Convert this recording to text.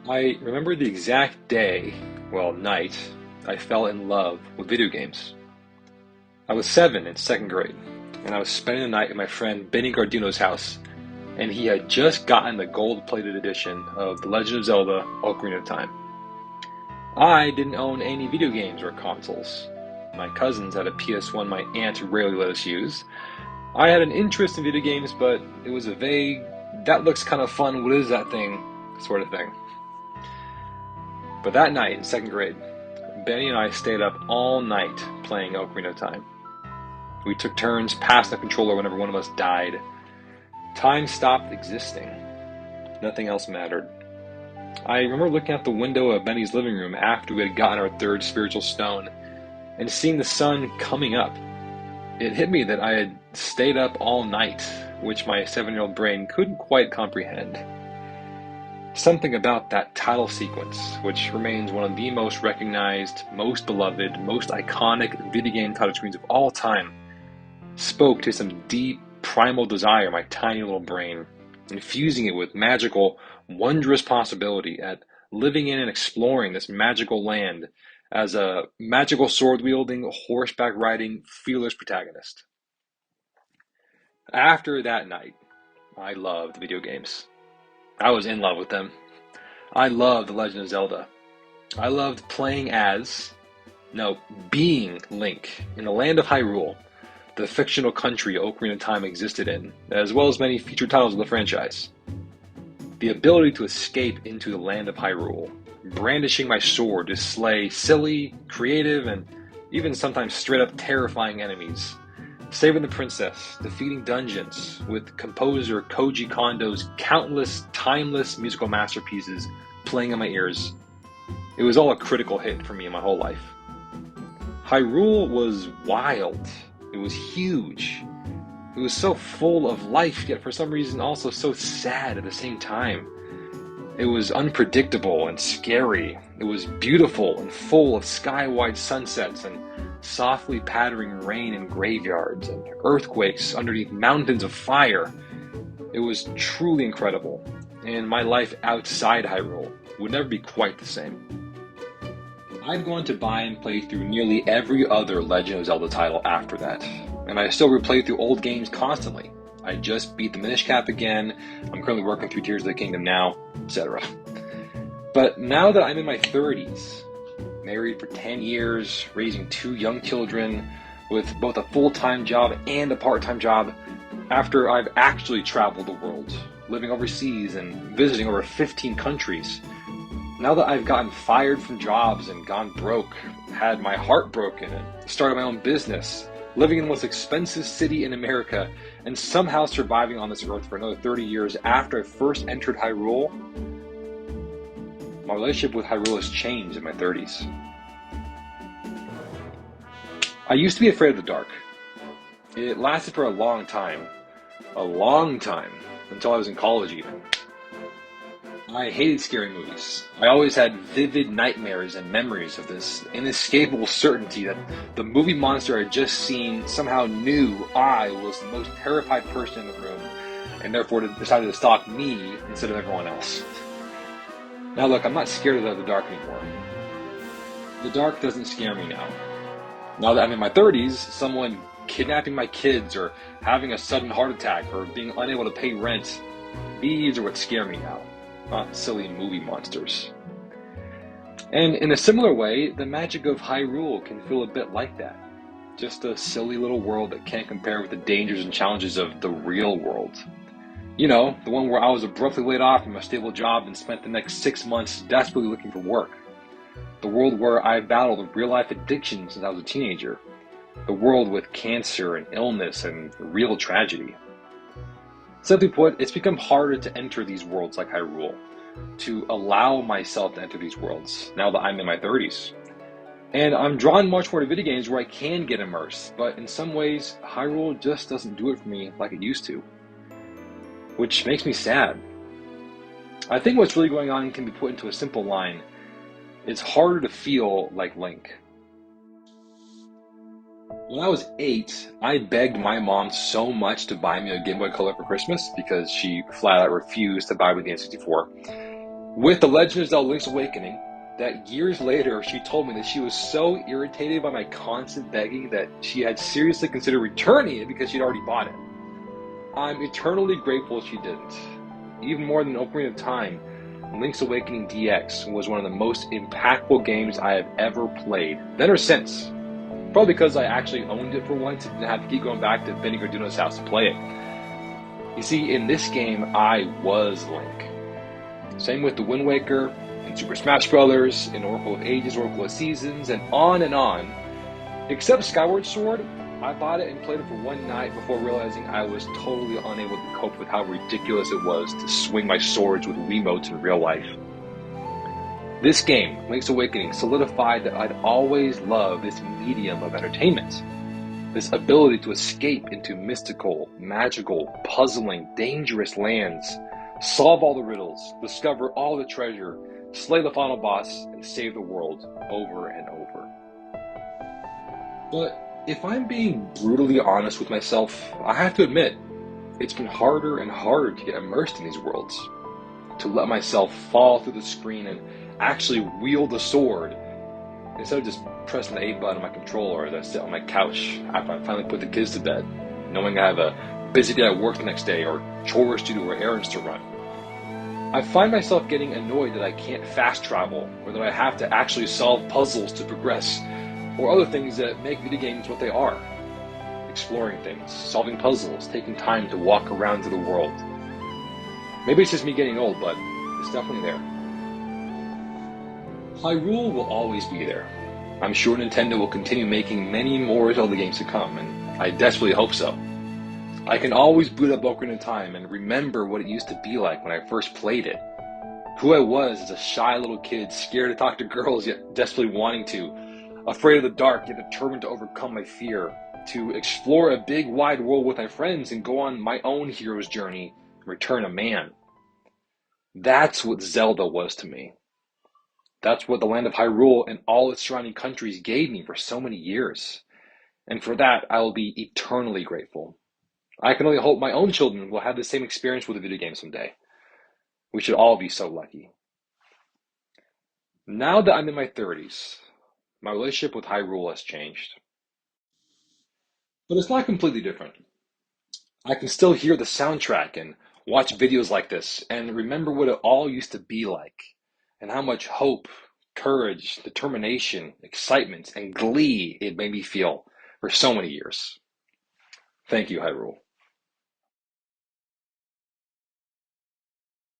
I remember the exact day, well, night, I fell in love with video games. I was 7 in second grade, and I was spending the night at my friend Benny Gardino's house, and he had just gotten the gold-plated edition of The Legend of Zelda: Ocarina of Time. I didn't own any video games or consoles. My cousins had a PS1 my aunt rarely let us use. I had an interest in video games, but it was a vague, that looks kind of fun, what is that thing, sort of thing. But that night in second grade, Benny and I stayed up all night playing Ocarina of Time. We took turns passing the controller whenever one of us died. Time stopped existing. Nothing else mattered. I remember looking out the window of Benny's living room after we had gotten our third spiritual stone and seeing the sun coming up. It hit me that I had stayed up all night, which my 7-year-old brain couldn't quite comprehend. Something about that title sequence, which remains one of the most recognized, most beloved, most iconic video game title screens of all time, spoke to some deep, primal desire in my tiny little brain, infusing it with magical, wondrous possibility at living in and exploring this magical land as a magical sword-wielding, horseback-riding, fearless protagonist. After that night, I loved video games. I was in love with them. I loved The Legend of Zelda. I loved being Link in the land of Hyrule, the fictional country Ocarina of Time existed in, as well as many featured titles of the franchise. The ability to escape into the land of Hyrule, brandishing my sword to slay silly, creative, and even sometimes straight up terrifying enemies, saving the princess, defeating dungeons, with composer Koji Kondo's countless, timeless musical masterpieces playing in my ears. It was all a critical hit for me in my whole life. Hyrule was wild. It was huge. It was so full of life, yet for some reason also so sad at the same time. It was unpredictable and scary. It was beautiful and full of sky-wide sunsets and softly pattering rain in graveyards and earthquakes underneath mountains of fire. It was truly incredible, and my life outside Hyrule would never be quite the same. I've gone to buy and play through nearly every other Legend of Zelda title after that, and I still replay through old games constantly. I just beat the Minish Cap again, I'm currently working through Tears of the Kingdom now, etc. But now that I'm in my 30s, married for 10 years, raising 2 young children, with both a full-time job and a part-time job, after I've actually traveled the world, living overseas and visiting over 15 countries, now that I've gotten fired from jobs and gone broke, had my heart broken and started my own business, living in the most expensive city in America, and somehow surviving on this earth for another 30 years after I first entered Hyrule, my relationship with Hyrule has changed in my 30s. I used to be afraid of the dark. It lasted for a long time, until I was in college even. I hated scary movies. I always had vivid nightmares and memories of this inescapable certainty that the movie monster I had just seen somehow knew I was the most terrified person in the room, and therefore decided to stalk me instead of everyone else. Now look, I'm not scared of the dark anymore. The dark doesn't scare me now. Now that I'm in my 30s, someone kidnapping my kids, or having a sudden heart attack, or being unable to pay rent, these are what scare me now, not silly movie monsters. And in a similar way, the magic of Hyrule can feel a bit like that. Just a silly little world that can't compare with the dangers and challenges of the real world. You know, the one where I was abruptly laid off from a stable job and spent the next 6 months desperately looking for work. The world where I battled real-life addiction since I was a teenager. The world with cancer and illness and real tragedy. Simply put, it's become harder to enter these worlds like Hyrule, to allow myself to enter these worlds now that I'm in my 30s. And I'm drawn much more to video games where I can get immersed, but in some ways, Hyrule just doesn't do it for me like it used to. Which makes me sad. I think what's really going on can be put into a simple line. It's harder to feel like Link. When I was 8, I begged my mom so much to buy me a Game Boy Color for Christmas because she flat out refused to buy me the N64. With The Legend of Zelda Link's Awakening, that years later she told me that she was so irritated by my constant begging that she had seriously considered returning it because she'd already bought it. I'm eternally grateful she didn't. Even more than Ocarina of Time, Link's Awakening DX was one of the most impactful games I have ever played, then or since. Probably because I actually owned it for once and didn't have to keep going back to Benny Garduno's house to play it. You see, in this game, I was Link. Same with the Wind Waker, in Super Smash Bros., in Oracle of Ages, Oracle of Seasons, and on and on. Except Skyward Sword, I bought it and played it for one night before realizing I was totally unable to cope with how ridiculous it was to swing my swords with Wiimotes in real life. This game, Link's Awakening, solidified that I'd always loved this medium of entertainment. This ability to escape into mystical, magical, puzzling, dangerous lands, solve all the riddles, discover all the treasure, slay the final boss, and save the world over and over. But if I'm being brutally honest with myself, I have to admit, it's been harder and harder to get immersed in these worlds. To let myself fall through the screen and actually wield the sword, instead of just pressing the A button on my controller as I sit on my couch after I finally put the kids to bed, knowing I have a busy day at work the next day, or chores to do, or errands to run. I find myself getting annoyed that I can't fast travel, or that I have to actually solve puzzles to progress, or other things that make video games what they are. Exploring things, solving puzzles, taking time to walk around through the world. Maybe it's just me getting old, but it's definitely there. Hyrule will always be there. I'm sure Nintendo will continue making many more Zelda games to come, and I desperately hope so. I can always boot up Ocarina of Time and remember what it used to be like when I first played it. Who I was as a shy little kid, scared to talk to girls yet desperately wanting to, afraid of the dark yet determined to overcome my fear, to explore a big wide world with my friends and go on my own hero's journey and return a man. That's what Zelda was to me. That's what the land of Hyrule and all its surrounding countries gave me for so many years. And for that, I will be eternally grateful. I can only hope my own children will have the same experience with a video game someday. We should all be so lucky. Now that I'm in my 30s, my relationship with Hyrule has changed. But it's not completely different. I can still hear the soundtrack and watch videos like this and remember what it all used to be like, and how much hope, courage, determination, excitement, and glee it made me feel for so many years. Thank you, Hyrule.